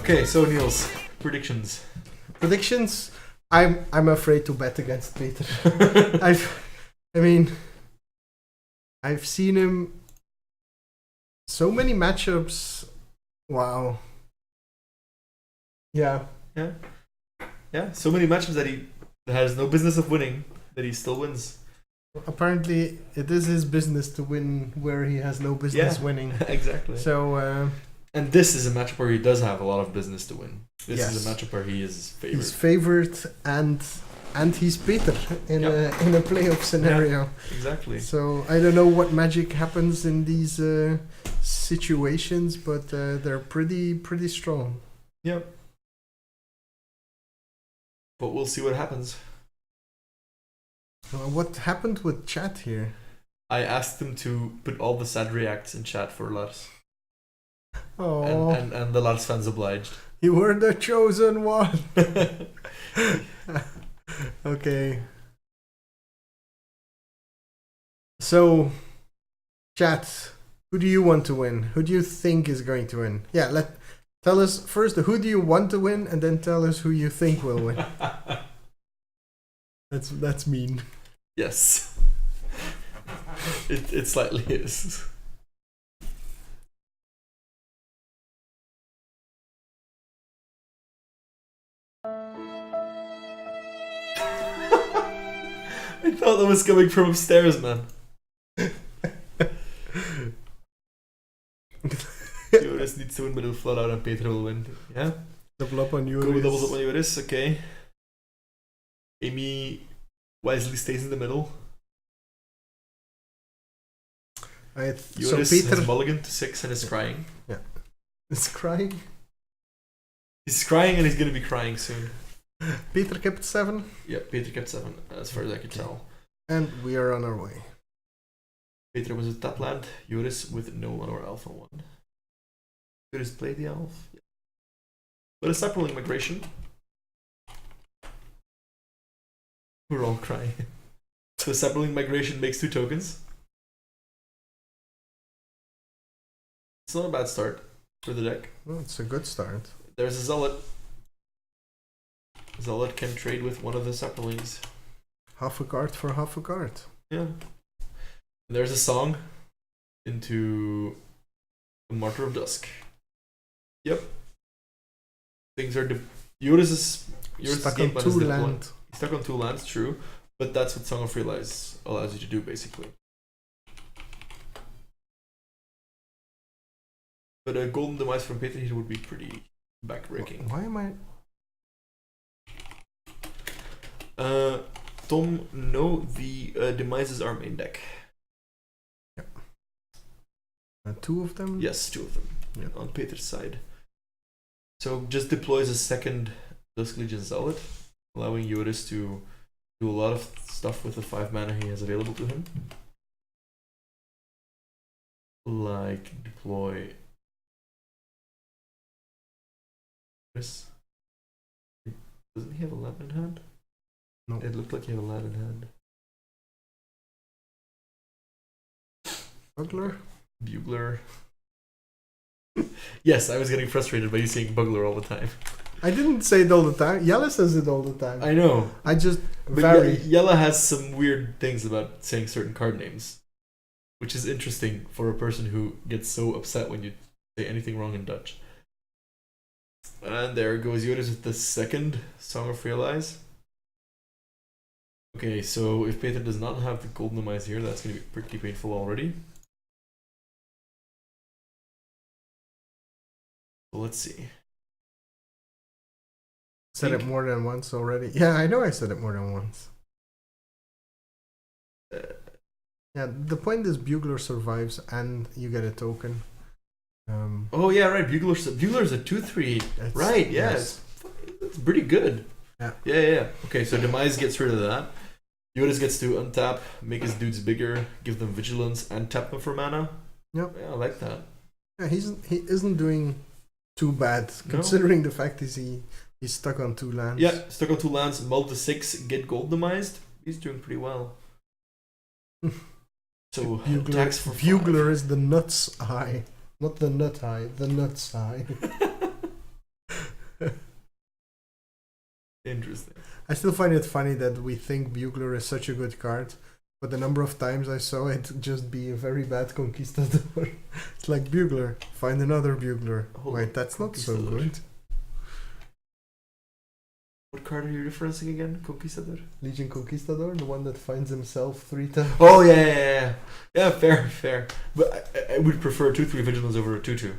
Okay, so Niels, predictions. Predictions. I'm afraid to bet against Peter. I've seen him so many matchups. Wow. Yeah. Yeah. So many matches that he has no business of winning, that he still wins. Apparently, it is his business to win where he has no business winning. Exactly. So. And this is a matchup where he does have a lot of business to win. This Yes. is a matchup where he is favored. He's favored and he's Peter in a playoff scenario. Yeah, exactly. So I don't know what magic happens in these situations, but they're pretty strong. Yep. But we'll see what happens. What happened with chat here? I asked him to put all the sad reacts in chat for Lars. Oh, and the Lars fans obliged. you were the chosen one. Okay. So, chat, who do you want to win? Who do you think is going to win? Yeah, tell us first who do you want to win, and then tell us who you think will win. That's mean. Yes. It slightly is. I thought that was coming from upstairs, man. Joris needs to win, but he'll flat out and Peter will win. Yeah? Double up on Joris. Go doubles up on Joris, okay. Amy wisely stays in the middle. Joris so Peter has mulligan to 6 and is crying. Yeah. Is crying? He's crying and he's going to be crying soon. Peter kept 7. Yeah, Peter kept 7, as far as I could tell. And we are on our way. Peter was with top land, Joris with no 1 or alpha 1. Joris played the elf. Yeah. But a sapling migration. We're all crying. So sapling migration makes 2 tokens. It's not a bad start for the deck. Well, it's a good start. There's a Zealot. Zealot can trade with one of the saplings. Half a card for half a card. Yeah. There's a song into the Martyr of Dusk. Yep. Things are... Joris is stuck on 2 land. He's stuck on 2 lands, true. But that's what Song of Realize allows you to do, basically. But a Golden Demise from Peter here would be pretty backbreaking. Why am I... Tom, no, the Demises are main deck. Yep. 2 of them? Yes, 2 of them. Yep. On Peter's side. So just deploys a second Dusk Legion Zealot, allowing Joris to do a lot of stuff with the 5 mana he has available to him. Like deploy... Doesn't he have a land in hand? No. It looked like he had a land in hand. Bugler. Yes, I was getting frustrated by you saying Bugler all the time. I didn't say it all the time. Yella says it all the time. I know. I just But vary. Yella has some weird things about saying certain card names, which is interesting for a person who gets so upset when you say anything wrong in Dutch. And there goes Joris with the second Song of Realize. Okay, so if Peter does not have the Golden Demise here, that's going to be pretty painful already. So let's see. Said it more than once already. Yeah, I know I said it more than once. Yeah, the point is Bugler survives and you get a token. Oh yeah, right. Bugler's a 2/3. Right, yeah. Yes. It's pretty good. Yeah. Yeah. Okay, so Demise gets rid of that. Joris gets to untap, make his dudes bigger, give them vigilance, and tap them for mana. Yep. Yeah, I like that. Yeah, he isn't doing too bad considering the fact is he's stuck on 2 lands. Yeah, stuck on 2 lands, mull to 6, get gold demised. He's doing pretty well. So attacks for Bugler is the nuts high. Not the nut high, the nuts high. Interesting. I still find it funny that we think Bugler is such a good card, but the number of times I saw it just be a very bad Conquistador. It's like Bugler, find another Bugler. Hold Wait, on, that's not so Conquistador. good. What card are you referencing again? Conquistador? Legion Conquistador, the one that finds himself 3 times. Oh, yeah. Yeah, fair. But I would prefer 2/3 Vigilance over a 2/2.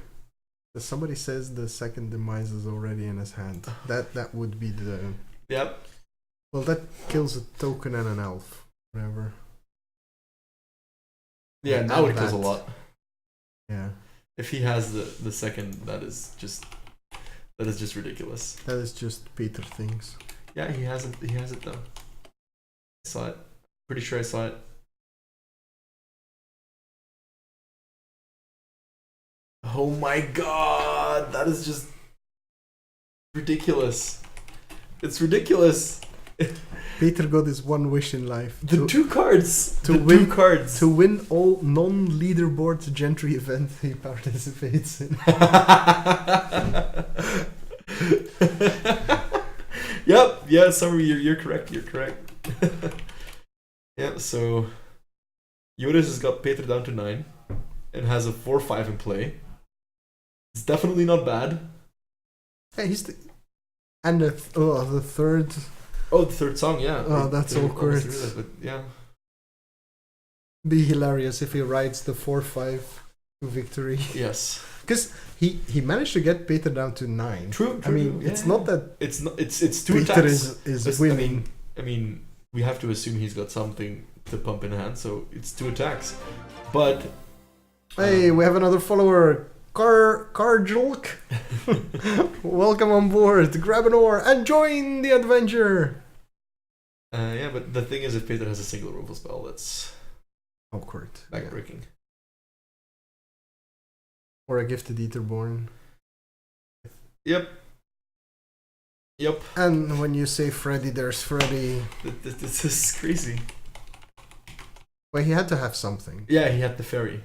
Somebody says the second demise is already in his hand. That would be the... Yep. Well, that kills a token and an elf. Whatever. Yeah, And now it kills a that. lot. Yeah. If he has the second, that is just ridiculous. That is just Peter things. Yeah, he has it though. I saw it. Pretty sure I saw it. Oh my god, that is just ridiculous. It's ridiculous. Peter got his one wish in life. The two cards. to The win- two cards. To win all non-leaderboard Gentry events he participates in. Yep. Yeah. Sorry, you're correct. Yeah. So Joris has got Peter down to 9 and has a 4/5 in play. It's definitely not bad. Hey, and the third. Oh, the third song, yeah. Oh, that's awkward. But yeah. Be hilarious if he rides the 4/5 to victory. Yes. Because he managed to get Peter down to 9. True. I mean, yeah, it's not that it's not. It's two Peter attacks. is winning. I mean, we have to assume he's got something to pump in hand, so it's 2 attacks. But Hey, we have another follower, Carjulk. Welcome on board. Grab an oar and join the adventure. yeah, but the thing is, if Peter has a single removal spell, that's Awkward. backbreaking. Or a gifted Etherborn. Yep. And when you say Freddy, there's Freddy. This is crazy. Well, he had to have something. Yeah, he had the fairy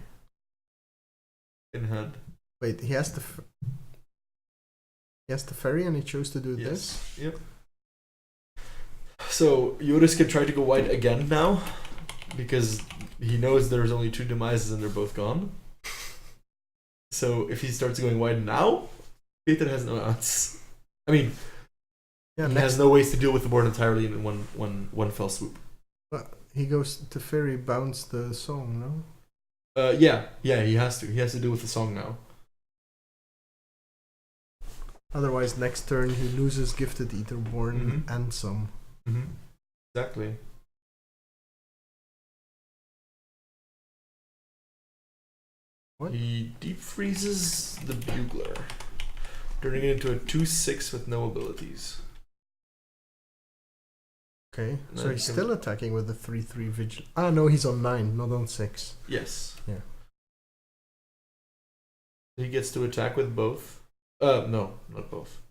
in hand. Wait, he has the ferry and he chose to do Yes. this? Yep. So Joris can try to go wide again now, because he knows there's only 2 demises and they're both gone. So if he starts going wide now, Peter has no outs. I mean, Yeah, he next has no ways to deal with the board entirely in one fell swoop. he goes to ferry, bounce the song, no? Yeah, he has to. He has to deal with the song now. Otherwise, next turn he loses gifted Etherborn Mhm. and some. Exactly. What? He deep freezes the bugler, turning it into a 2/6 with no abilities. Okay, And so then he's he can- still attacking with the 3/3 vigil. Ah, no, he's on 9, not on 6. Yes. Yeah. He gets to attack with both. No, not both.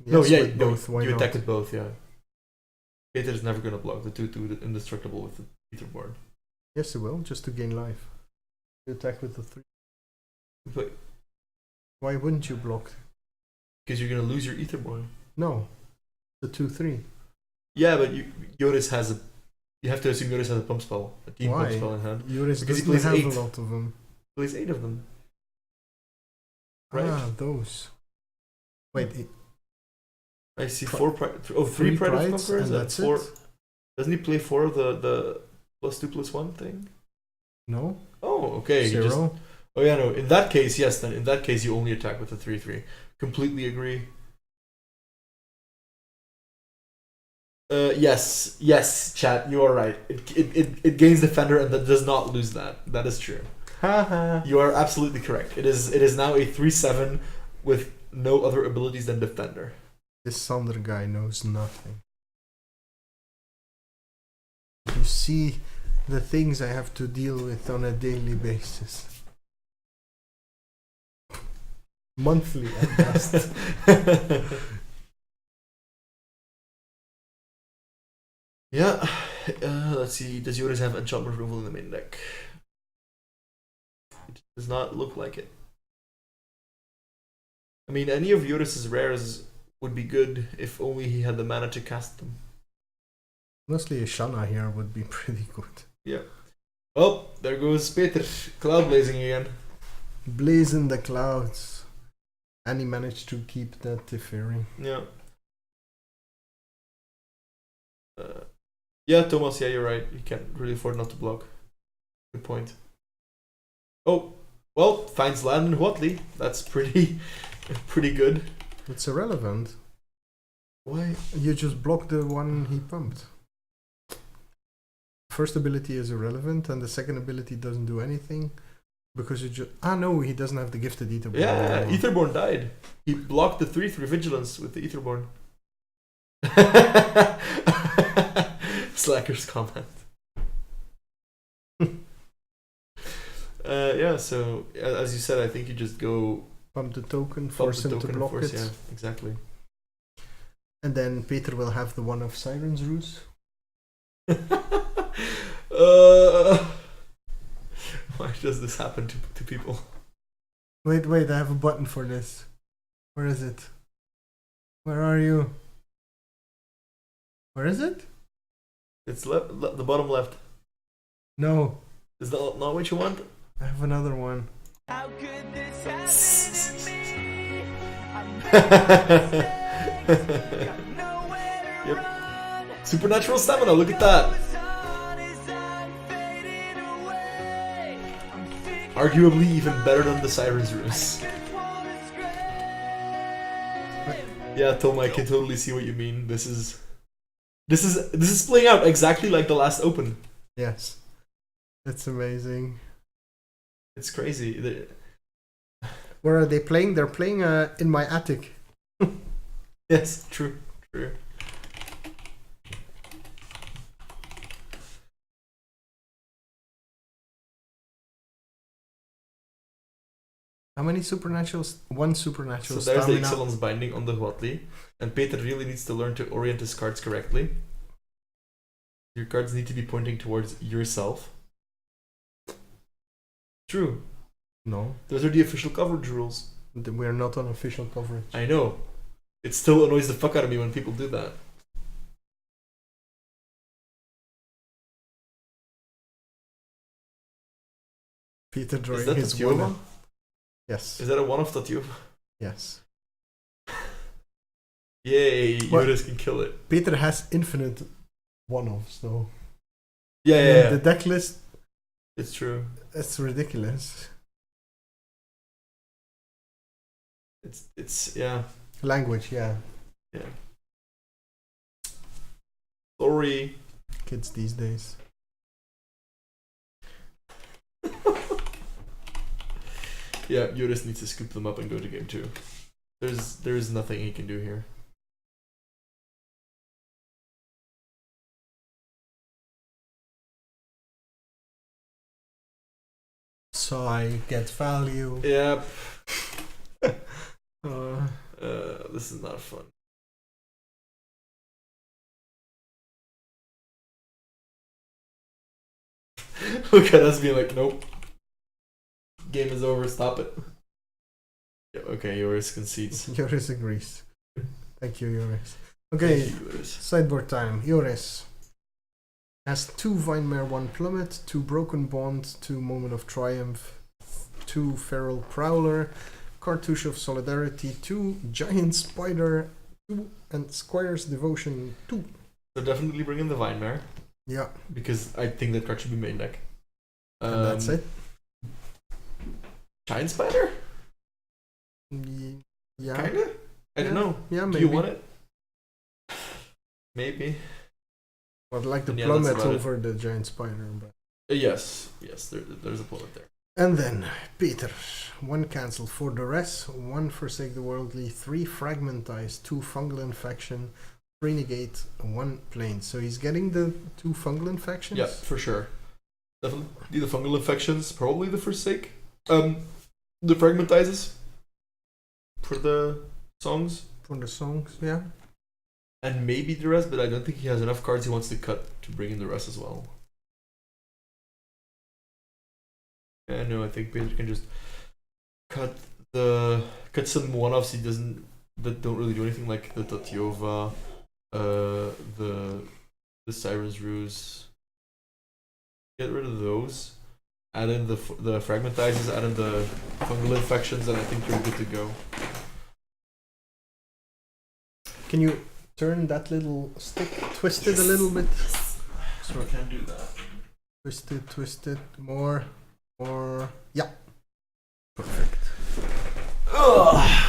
Yes, yeah, with both. Why you not? attack with both, yeah. Peter's never gonna block the 2/2 indestructible with the Etherborn. Yes, he will, just to gain life. You attack with the 3. But Why wouldn't you block? because you're gonna lose your Etherborn. No, the 2/3. Yeah, but Joris has a. You have to assume Joris has a pump spell, a team pump Why? spell in hand. Joris Because he doesn't plays have 8. a lot of them. He plays 8 of them. Right. Ah, those. Wait, I see Pri- 4 3 Pride of prides Conquerors and and that's 4. it? Doesn't he play 4 of the +2/+1 thing? No, Oh, okay. He 0. just, oh yeah, no. In that case, yes. Then in that case, you only attack with the 3/3. Completely agree. Yes, chat. You are right. It gains defender and that does not lose that. That is true. Haha. You are absolutely correct. It is now a 3/7 with no other abilities than defender. This Sander guy knows nothing. You see the things I have to deal with on a daily basis. Monthly at best. Yeah. Let's see. Does Joris have enchantment removal in the main deck? It does not look like it. I mean, any of Joris's rares would be good if only he had the mana to cast them. Honestly, a Shanna here would be pretty good. Yeah. Oh, there goes Peter. Cloud blazing again. Blazing the clouds. And he managed to keep that Teferi. Yeah. Yeah, Thomas, yeah, you're right. You can't really afford not to block. Good point. Oh, well, finds land in Huatli. That's pretty good. It's irrelevant. Why? You just block the one he pumped. First ability is irrelevant, and the second ability doesn't do anything. Because you just... Ah, no, he doesn't have the gifted Etherborn. Yeah, Etherborn died. He blocked the 3/3 Vigilance with the Etherborn. Slacker's comment. Yeah, so as you said, I think you just go Pump the token, force him to block it. Yeah, exactly. And then Peter will have the one of Siren's Ruse. Why does this happen to people? Wait, I have a button for this. Where is it? Where are you? Where is it? It's the bottom left. No. Is that not what you want? I have another one. How could this happen to me? Got nowhere to Yep. run. Supernatural stamina, look at that. The sun is fading away. I'm sick Arguably even better than the Siren's Ruse. just wanna scream. Yeah, Tom, I can totally see what you mean. This is playing out exactly like the last open. Yes. That's amazing. It's crazy. Where are they playing? They're playing in my attic. Yes, true. How many supernaturals? One supernatural So there's the stamina. Ixalan's Binding on the Huatli. And Peter really needs to learn to orient his cards correctly. Your cards need to be pointing towards yourself. True. No, Those are the official coverage rules. we're not on official coverage. I know. It still annoys the fuck out of me when people do that. Peter Is drawing that his Tatiova? one. Yes. Is that a one of Tatiova? Yes. Yay, What? Joris can kill it. Peter has infinite one-offs though. Yeah. The deck list, It's true. it's ridiculous. It's yeah. Language, yeah. Sorry. Kids these days. Yeah, Joris needs to scoop them up and go to game 2. There's nothing he can do here. So I get value. Yep. Uh, This is not fun. Look at us being like, nope. Game is over, stop it. Yeah, okay, Joris concedes. Joris agrees. Thank you, Joris. Okay, Thank you, Joris. sideboard time. Joris has 2 Vinemare, 1 Plummet, 2 Broken Bond, 2 Moment of Triumph, 2 Feral Prowler, Cartouche of Solidarity, 2 Giant Spider, 2 and Squire's Devotion 2. So definitely bring in the Vinemare, Yeah, because I think that card should be main deck. and that's it. Giant Spider? Yeah, Kinda? I don't know. yeah, Do maybe. you want it? Maybe. I'd like the Yeah, that's Plummet about it. over the Giant Spider. But... Yes, there's a plummet there. And then, Peter. 1 cancel for Duress, 1 Forsake the Worldly, 3 Fragmentize, 2 Fungal Infection, 3 Negate, 1 Plane. So he's getting the 2 Fungal Infections? Yeah, for sure. Definitely the fungal infections, probably the Forsake. The Fragmentizes for the songs. For the songs, yeah. And maybe the rest, but I don't think he has enough cards he wants to cut to bring in the rest as well. Yeah, no, I think Peter can just cut the got some one-offs he doesn't that don't really do anything, like the Tatyova, the Siren's Ruse. Get rid of those. Add in the fragmentizers, add in the fungal infections, and I think you're good to go. Can you turn that little stick, twist it a little bit? So I can do that. Twist it, more, yeah. Perfect.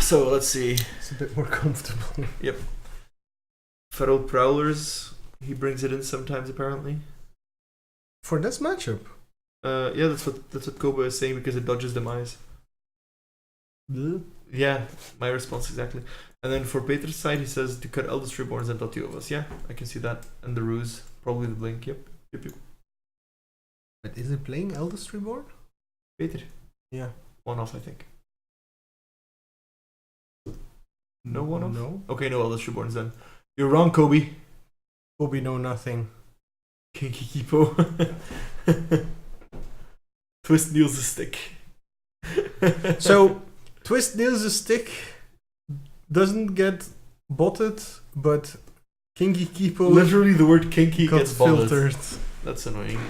So let's see. It's a bit more comfortable. Feral Prowlers, he brings it in sometimes apparently. For this matchup? Yeah, that's what Koba is saying, because it dodges demise. Bleh. Yeah, my response exactly. And then for Peter's side, he says to cut Eldest Reborns and Tatyovas. Yeah, I can see that. And the Ruse, probably the Blink. Yep. But is it playing Eldest Reborn? Peter. Yeah. One off, I think. No one off? No. Okay, no Eldest Reborns then. You're wrong, Kobe. Kobe know nothing. Kinky Kipo. Twist Neil's a stick. So, Twist Nails a Stick doesn't get botted, but Kinky Kipo Literally the word kinky got gets filtered. filtered. That's annoying.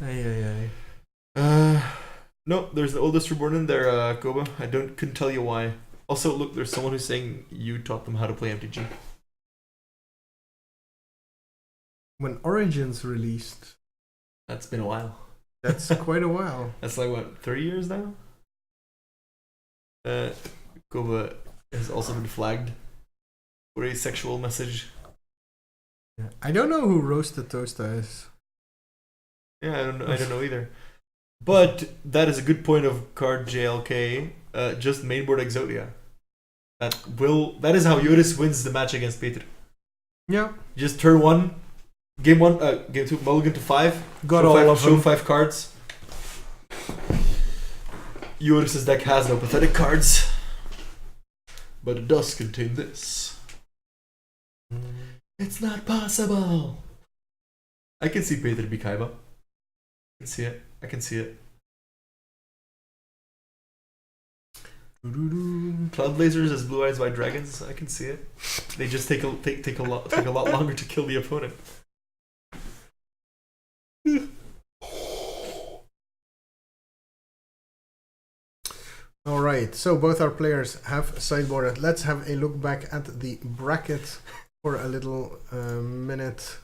Ay. No, there's the Oldest Reborn in there, Koba. I couldn't tell you why. Also, look, there's someone who's saying you taught them how to play MTG. When Origins released, That's been a while. that's quite a while. That's like, what, 30 years now? Koba has also been flagged for a sexual message. Yeah. I don't know who Roasted Toasta is. Yeah, I don't know either. But that is a good point of card JLK. Just mainboard Exodia. That is how Joris wins the match against Peter. Yeah. Just turn 1, game 1, game 2, mulligan to 5. Got show all 5, of show them. 5 cards. Joris's deck has no pathetic cards, but it does contain this. It's not possible. I can see Peter be Kaiba. I can see it. Cloud Blazers as Blue Eyes White Dragons. I can see it. They just take a lot longer to kill the opponent. Alright, so both our players have sideboarded. Let's have a look back at the bracket for a little minute,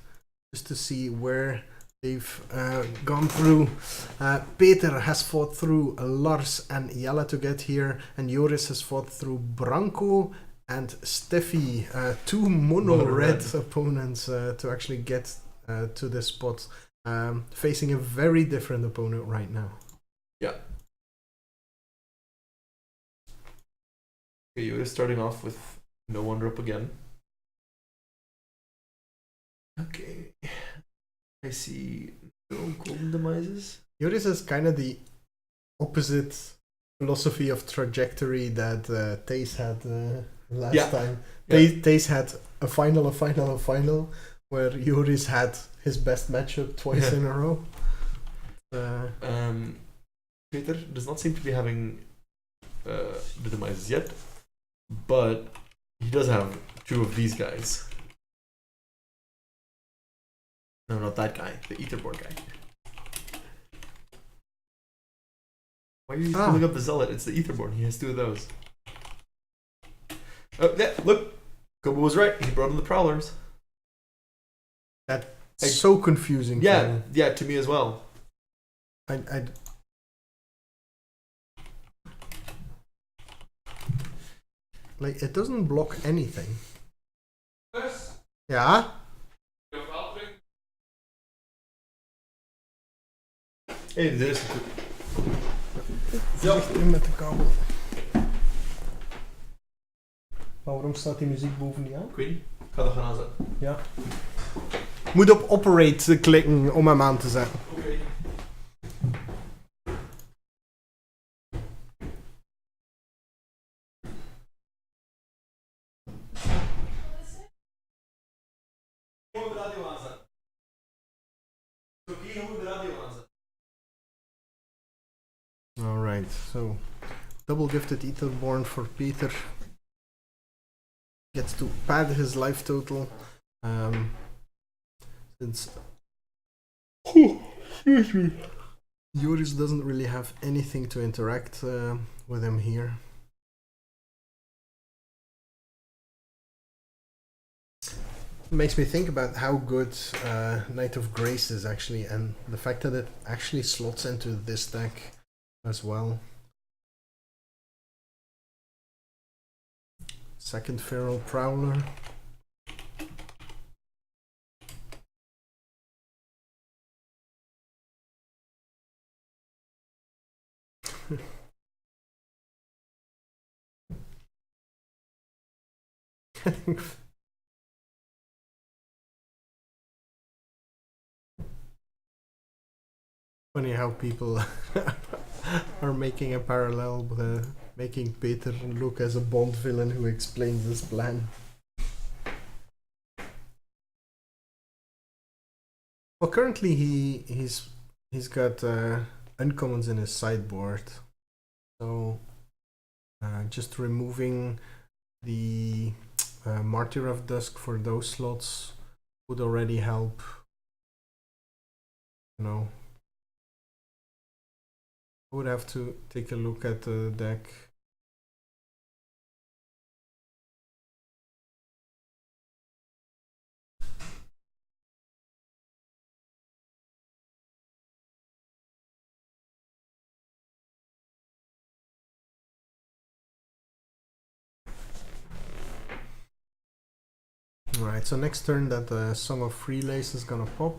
just to see where they've gone through. Peter has fought through Lars and Jelle to get here, and Joris has fought through Branko and Steffi, two mono-red opponents to actually get to this spot, facing a very different opponent right now. Yeah. Okay, Joris starting off with no wonder up again. Okay. I see no golden demises. Joris has kind of the opposite philosophy of trajectory that Tace had last time. Yeah. Tace had a final, where Joris had his best matchup twice in a row. Peter does not seem to be having the demises yet, but he does have two of these guys. No, not that guy. The Etherboard guy. Why are you pulling up the Zealot? It's the Etherboard. He has two of those. Oh, yeah, look. Kobo was right. He brought in the Prowlers. That's so confusing. Yeah, yeah, to me as well. I like, it doesn't block anything. Ja? Hey, dit is goed. Voorzichtig erin met de kabel. Maar waarom staat die muziek boven die aan? Ik weet niet. Ik ga dat gaan aanzetten. Ja. Moet op operate klikken om hem aan te zetten. Oké. Hoe de radio aanzetten? Oké, hoe de radio aanzetten? Alright, so double gifted Etherborn for Peter. Gets to pad his life total. Since Joris doesn't really have anything to interact with him here. Makes me think about how good Knight of Grace is actually, and the fact that it actually slots into this deck as well. Second Feral Prowler. Funny how people are making a parallel with making Peter look as a Bond villain who explains his plan. Well, currently he's got uncommons in his sideboard, so just removing the Martyr of Dusk for those slots would already help. You know, I would have to take a look at the deck. Alright, so next turn that Song of Freelace is gonna pop.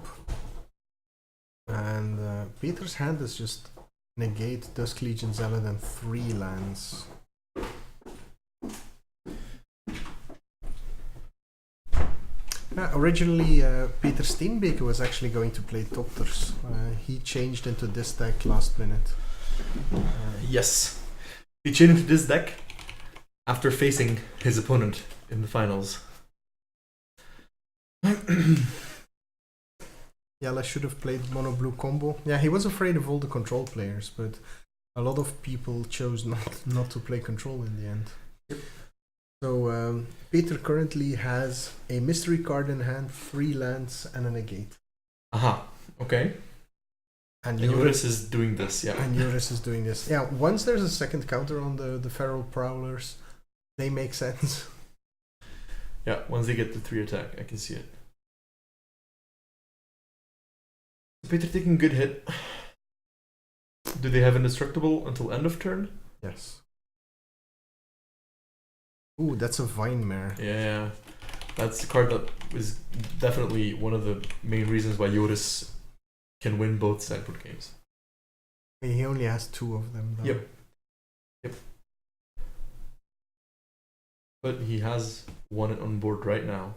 And Peter's hand is just negate Dusk Legion Zealot and 3 lands. Originally, Peter Steenbeke was actually going to play Topters. He changed into this deck last minute. Yes. He changed into this deck after facing his opponent in the finals. Yala should have played mono blue combo. Yeah, he was afraid of all the control players, but a lot of people chose not to play control in the end. Yep. So Peter currently has a mystery card in hand, 3 lands, and a negate. Aha. Okay. And Joris is doing this, yeah. And Joris is doing this. Yeah, once there's a second counter on the Feral Prowlers, they make sense. Yeah, once they get the 3 attack, I can see it. Peter taking good hit. Do they have indestructible until end of turn? Yes. Ooh, that's a Vine Mare. Yeah, that's the card that is definitely one of the main reasons why Joris can win both sideboard games. He only has 2 of them, though. Yep. But he has one on board right now,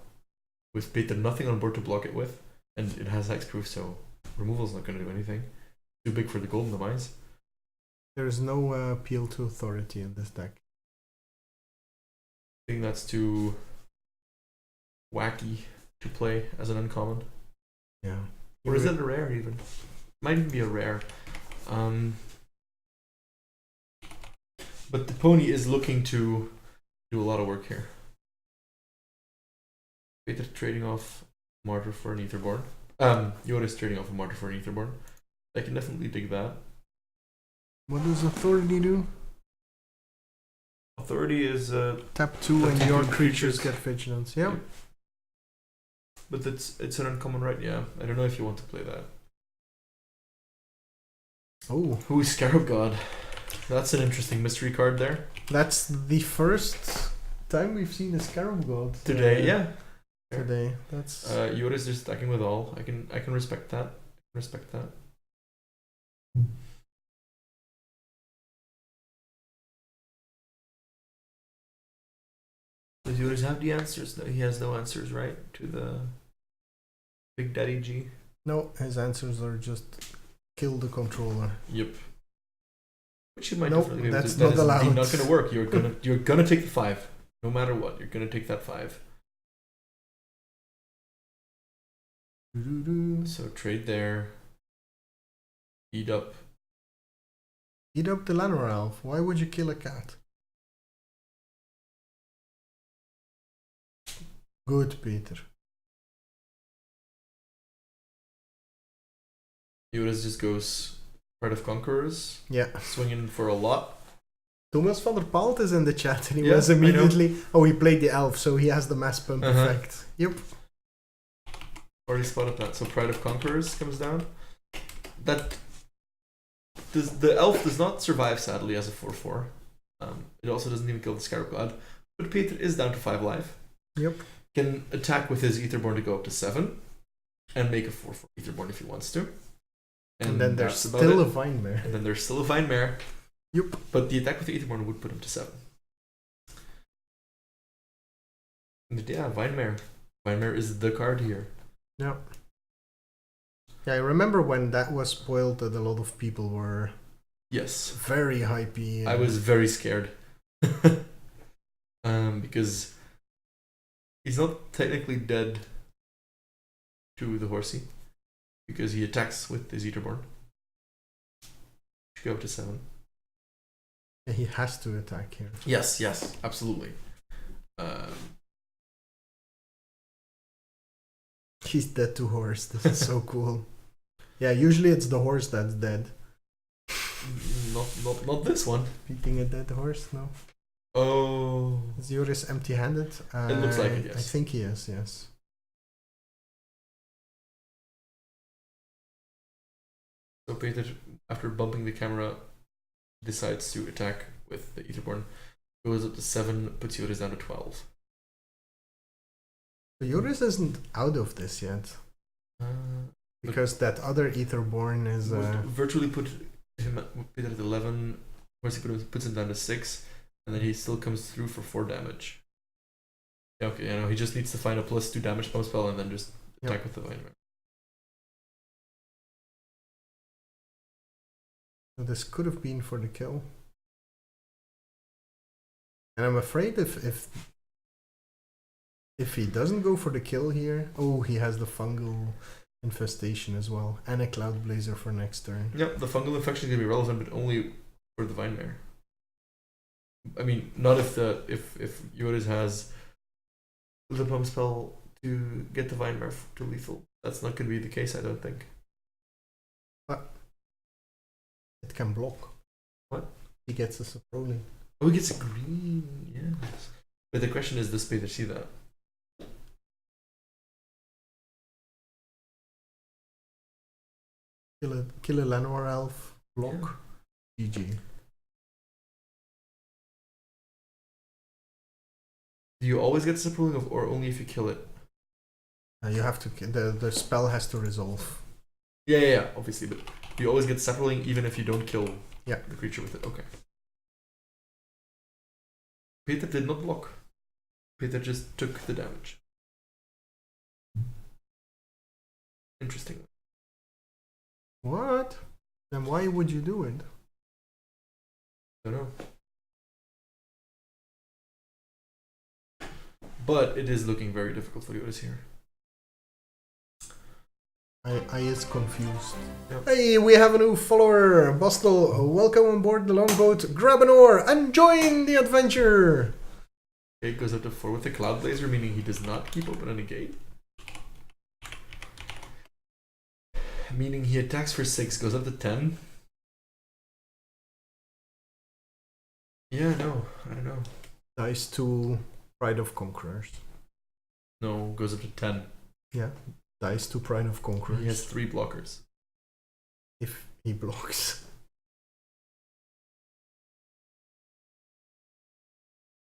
with Peter nothing on board to block it with, and it has hexproof, so removal's not going to do anything. Too big for the golden demise. There's no appeal to authority in this deck. I think that's too wacky to play as an uncommon. Yeah. Or is it a rare even? Might even be a rare. But the pony is looking to do a lot of work here. Peter trading off Martyr for an Etherborn. Joris trading off a Martyr for an Etherborn. I can definitely dig that. What does authority do? Authority is Tap 2 and your creatures get vigilance. Yeah. But it's an uncommon, right? Yeah. I don't know if you want to play that. Oh. Ooh, Scarab God. That's an interesting mystery card there. That's the first time we've seen a Scarab God. Today, yeah. Today. That's Joris is stacking with all. I can respect that. Respect that. Does Joris have the answers? No, he has no answers, right? To the Big Daddy G. no, his answers are just kill the controller. Yep. Which you might Nope, definitely be able that's to. not That is allowed. indeed not going to work. You're gonna take the 5, no matter what. You're gonna take that 5. So trade there. Eat up Eat up the Llanowar Elf. Why would you kill a cat? Good, Peter. Joris just goes Pride of Conquerors, Yeah. swinging for a lot. Thomas van der Palt is in the chat and he Yeah, was I know. immediately... Oh, he played the elf, so he has the mass pump Uh-huh. effect. Yep. Already spotted that. So Pride of Conquerors comes down. That the elf does not survive, sadly, as a 4/4. It also doesn't even kill the Scarab God. But Peter is down to 5 life. Yep. Can attack with his Etherborn to go up to 7. And make a 4/4 Etherborn if he wants to. And then there's that's about still a it. Vine Mare. And then there's still a Vine Mare. Yep. But the attack with the Etherborn would put him to 7. And yeah, Vine Mare. Vine Mare is the card here. Yeah. Yeah, I remember when that was spoiled that a lot of people were Yes. very hypey. I was very scared. Because he's not technically dead to the horsey. Because he attacks with his Etherborn. Should go up to 7. Yeah, he has to attack here. Yes, absolutely. He's dead to horse. This is so cool. Yeah, usually it's the horse that's dead. Not this one. Beating a dead horse, no. Oh. Is Joris empty-handed? It looks like it, yes. I think he is, yes. So Peter, after bumping the camera, decides to attack with the Etherborn. Goes up to 7, puts Joris down to 12. So Joris isn't out of this yet. Because that other Etherborn is... Virtually put him Peter at 11. Of course, he puts him down to 6. And then he still comes through for 4 damage. Yeah, okay, he just needs to find a +2 damage pump spell and then just attack with the Vine Mare. So this could have been for the kill. And I'm afraid if he doesn't go for the kill here... Oh, he has the fungal infestation as well. And a Cloud Blazer for next turn. Yep, the fungal infection is going to be relevant, but only for the Vine Mare. I mean, not if Joris has the pump spell to get the Vine Mare to lethal. That's not going to be the case, I don't think. But it can block. What? He gets a Saproling. Oh, he gets a green, yes. But the question is, does Peter see that? Kill a Llanowar Elf. Block. GG. Do you always get the Sapruling or only if you kill it? You have to... The spell has to resolve. Yeah, obviously, but you always get Sapruling even if you don't kill the creature with it. Okay. Peter did not block. Peter just took the damage. Interesting. What? Then why would you do it? I don't know. But it is looking very difficult for Joris here. I is confused. Yep. Hey, we have a new follower. Bostel, welcome on board the longboat. Grab an oar and join the adventure. Okay, goes up to 4 with the Cloud Blazer, meaning he does not keep open any gate. Meaning he attacks for 6, goes up to 10. Yeah, no, I don't know. Dice to Pride of Conquerors. No, goes up to 10. Yeah, dice to Pride of Conquerors. He has 3 blockers. If he blocks.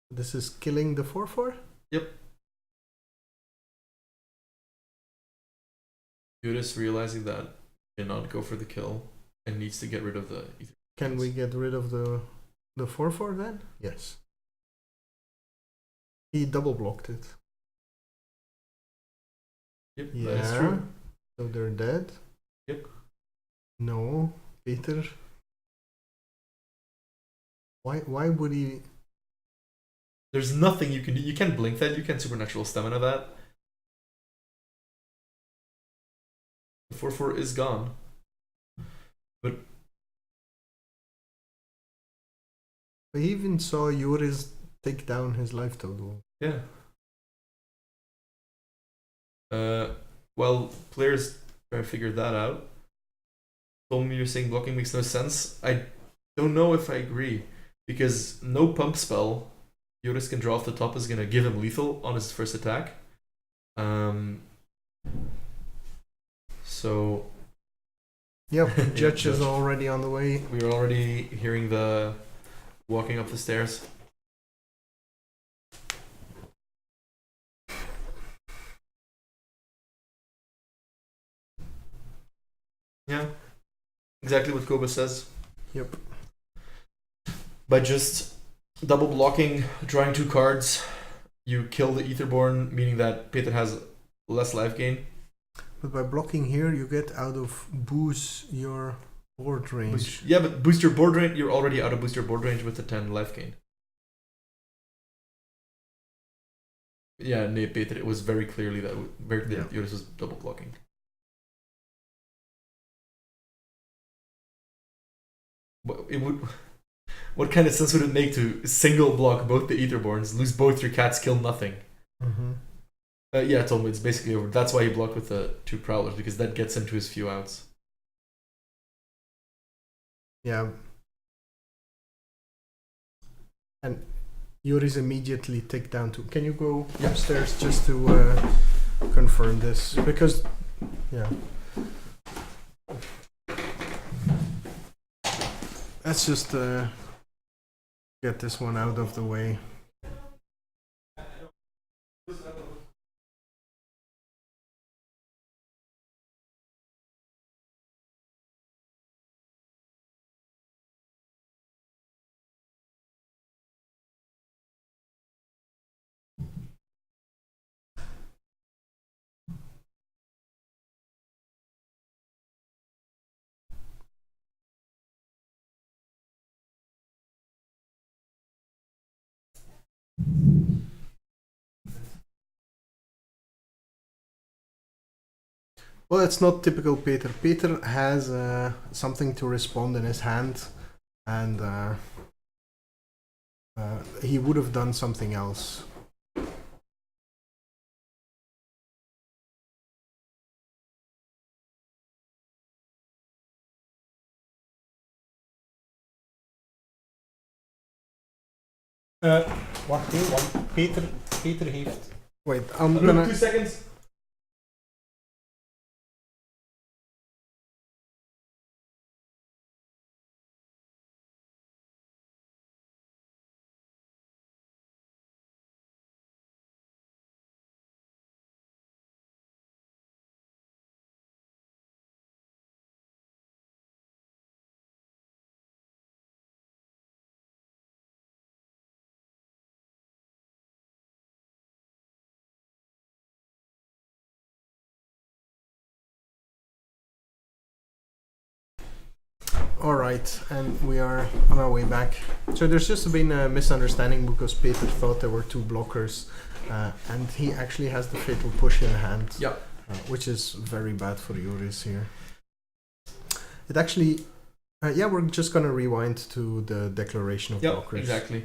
This is killing the 4/4? Yep. Joris realizing that he cannot go for the kill and needs to get rid of the ether. Can we get rid of the 4/4 then? Yes. He double blocked it. Yep, Yeah. that is true. So they're dead? Yep. No, Peter. Why would he? There's nothing you can do. You can't blink that. You can't supernatural stamina that. The 4/4 is gone. But I even saw Joris take down his life total. Yeah. Well, players try to figure that out. Told me you're saying blocking makes no sense. I don't know if I agree. Because no pump spell Joris can draw off the top is gonna give him lethal on his first attack. So Yep, Judge is Judge. already on the way. we're already hearing the walking up the stairs. Yeah, exactly what Koba says. Yep. By just double blocking, drawing 2 cards, you kill the Etherborn, meaning that Peter has less life gain. But by blocking here, you get out of boost your board range. Yeah, but boost your board range, you're already out of boost your board range with the 10 life gain. Yeah, nee, Peter, it was very clearly that Joris was double blocking. What kind of sense would it make to single block both the Etherborns, lose both your cats, kill nothing? Mm-hmm. Yeah, I told me it's basically over. That's why he blocked with the 2 Prowlers, because that gets him to his few outs. Yeah. And Joris immediately take down to. Can you go upstairs just to confirm this? Because, yeah. Let's just get this one out of the way. Well, it's not typical Peter. Peter has something to respond in his hand, and he would have done something else. Wacht even, want Peter heeft... Wait, I'm Look, gonna. 2 seconds. Alright, and we are on our way back. So there's just been a misunderstanding because Peter thought there were 2 blockers, and he actually has the fatal push in hand. Yeah. Which is very bad for Joris here. It actually. Yeah, we're just gonna rewind to the declaration of Yep, blockers. exactly.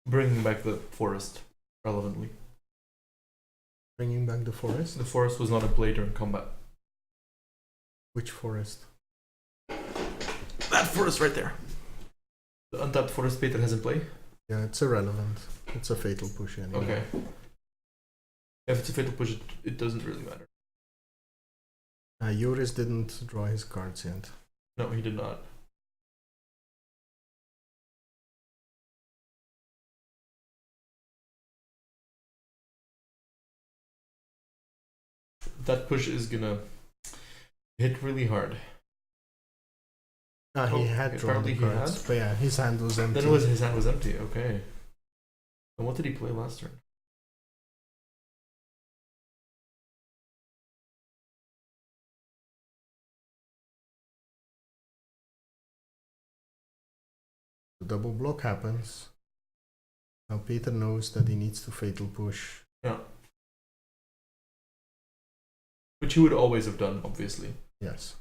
Bringing back the forest, relevantly. Bringing back the forest. The forest was not in play during combat. Which forest? That forest right there. The untapped forest Peter has in play? Yeah, it's irrelevant. It's a fatal push anyway. Okay. If it's a fatal push, it doesn't really matter. Joris didn't draw his cards yet. No, he did not. That push is gonna hit really hard. He Oh, had drawn apparently the he cards, had? but yeah, his hand was empty. Then his hand was empty, okay. And what did he play last turn? The double block happens. Now Peter knows that he needs to fatal push. Yeah. Which he would always have done, obviously. Yes.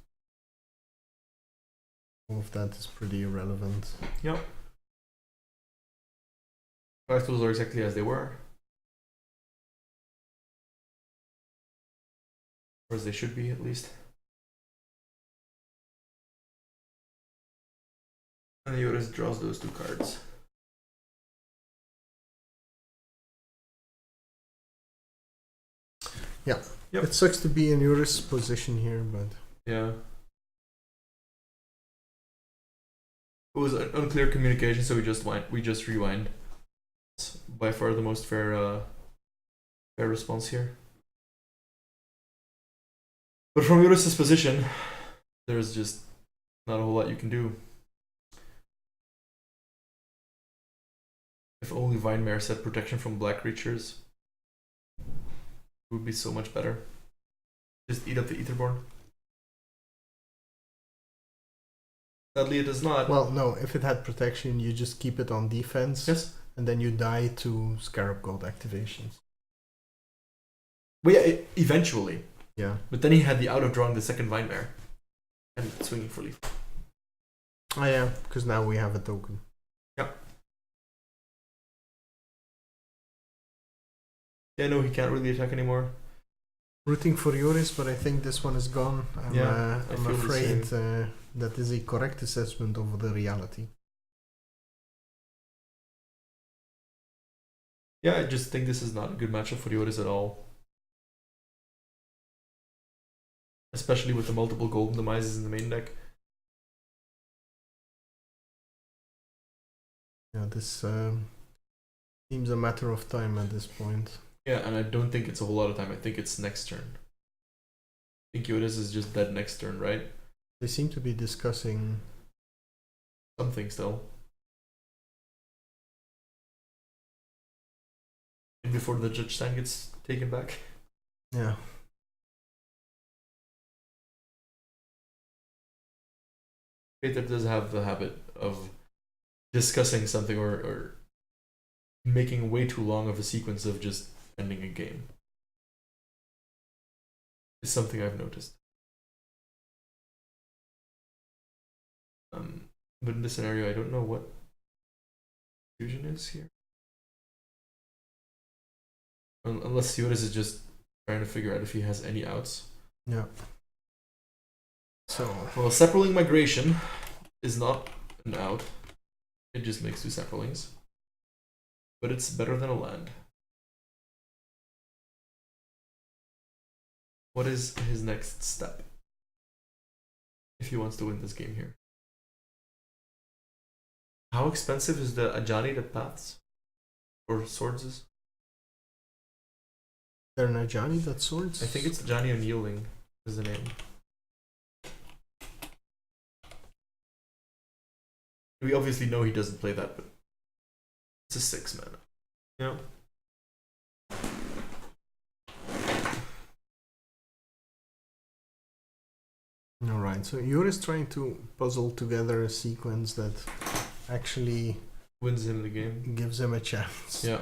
All of that is pretty irrelevant. Yep. Five tools are exactly as they were. Or as they should be, at least. And Joris draws those 2 cards. Yep. It sucks to be in Joris' position here, but Yeah. It was an unclear communication, so we just rewind. It's by far the most fair response here. But from Joris' position, there's just not a whole lot you can do. If only Vinemare set protection from black creatures, it would be so much better. Just eat up the Etherborn. Sadly, it does not. well, no. If it had protection, you just keep it on defense, Yes. and then you die to Scarab God activations. Well, yeah, eventually. Yeah. But then he had the out of drawing the second Vinemare and swinging for leaf. Oh yeah, because now we have a token. Yeah, no, he can't really attack anymore. Rooting for Joris, but I think this one is gone. I'm I feel the afraid that is a correct assessment of the reality. Yeah, I just think this is not a good matchup for Joris at all. Especially with the multiple golden demises in the main deck. Yeah, this seems a matter of time at this point. Yeah, and I don't think it's a whole lot of time. I think it's next turn. I think Joris is just dead next turn, right? They seem to be discussing. Something still. And before the judge stand gets taken back. Yeah. Peter does have the habit of discussing something or making way too long of a sequence of just ending a game. It's something I've noticed. But in this scenario, I don't know what fusion is here. Unless Joris is just trying to figure out if he has any outs. Yeah. So. Well, Separaling Migration is not an out. It just makes 2 Separalings. But it's better than a land. What is his next step? If he wants to win this game here. How expensive is the Ajani that paths? Or swords is? They're Najani, that swords? I think it's Ajani Unyielding is the name. We obviously know he doesn't play that, but it's a 6 mana. Yeah. Alright, so Joris trying to puzzle together a sequence that actually Wins him the game. gives him a chance. Yeah.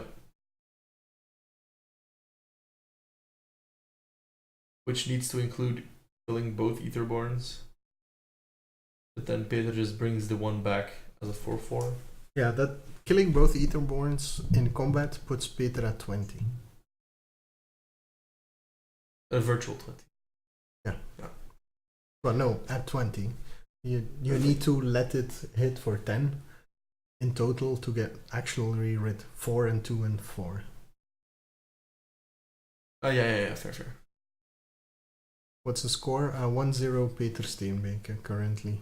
Which needs to include killing both Etherborns. But then Peter just brings the one back as a 4/4. Yeah, that killing both Etherborns in combat puts Peter at 20. A virtual 20. Well, no, at 20. You need to let it hit for 10 in total to get actually rid 4 and 2 and 4. Oh, yeah, fair. What's the score? 1-0 Peter Steenbeke currently.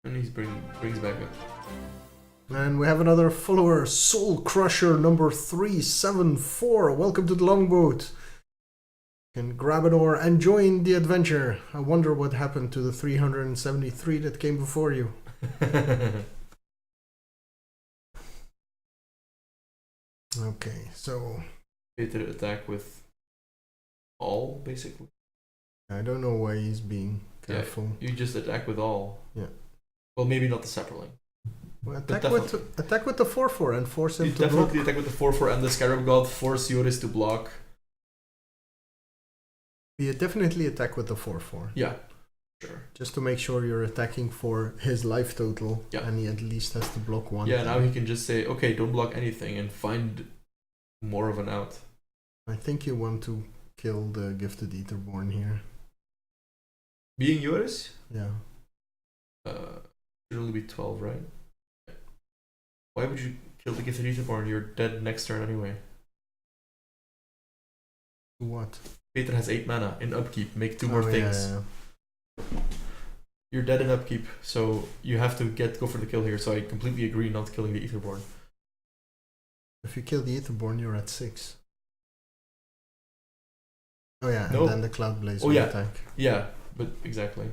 And he brings back up. And we have another follower, Soul Crusher number 374. Welcome to the longboat. You can grab an oar and join the adventure. I wonder what happened to the 373 that came before you. Okay, so Peter attack with all, basically. I don't know why he's being careful. Yeah, you just attack with all. Yeah. Well, maybe not the Separaling. Well, But attack with the 4/4 and force him You to block. definitely attack with the 4/4 and the Scarab God, force Joris to block. You definitely attack with the 4/4. Yeah. Sure. Just to make sure you're attacking for his life total, Yeah. and he at least has to block one. Yeah, now he can just say, okay, don't block anything and find more of an out. I think you want to kill the Gifted Etherborn here. Being Joris, Yeah. should only be 12, right? Why would you kill the Gifted Etherborn? You're dead next turn anyway. What? Peter has 8 mana in upkeep. Make 2 more things. Yeah. You're dead in upkeep, so you have to go for the kill here. So I completely agree not killing the Etherborn. If you kill the Etherborn, you're at 6. Oh yeah, No. and then the Cloud Blaze Oh, will yeah. attack. Yeah, but exactly.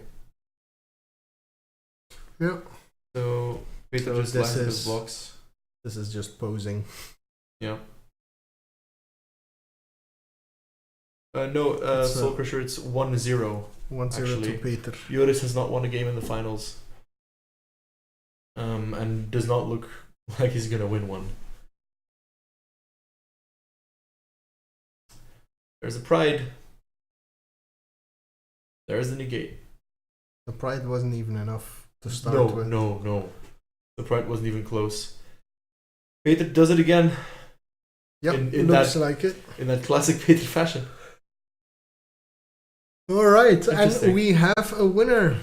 Yeah. So Peter So just this lines up his is- blocks. This is just posing. Yeah. No, It's, Soul Crusher, it's 1-0. 1-0 to Actually, Peter. Joris has not won a game in the finals. And does not look like he's gonna win one. There's a Pride. There's the Negate. The Pride wasn't even enough to start No, with. no. The Pride wasn't even close. Peter does it again Yep, in looks that- like it. in that classic Peter fashion. Alright, and Interesting. we have a winner.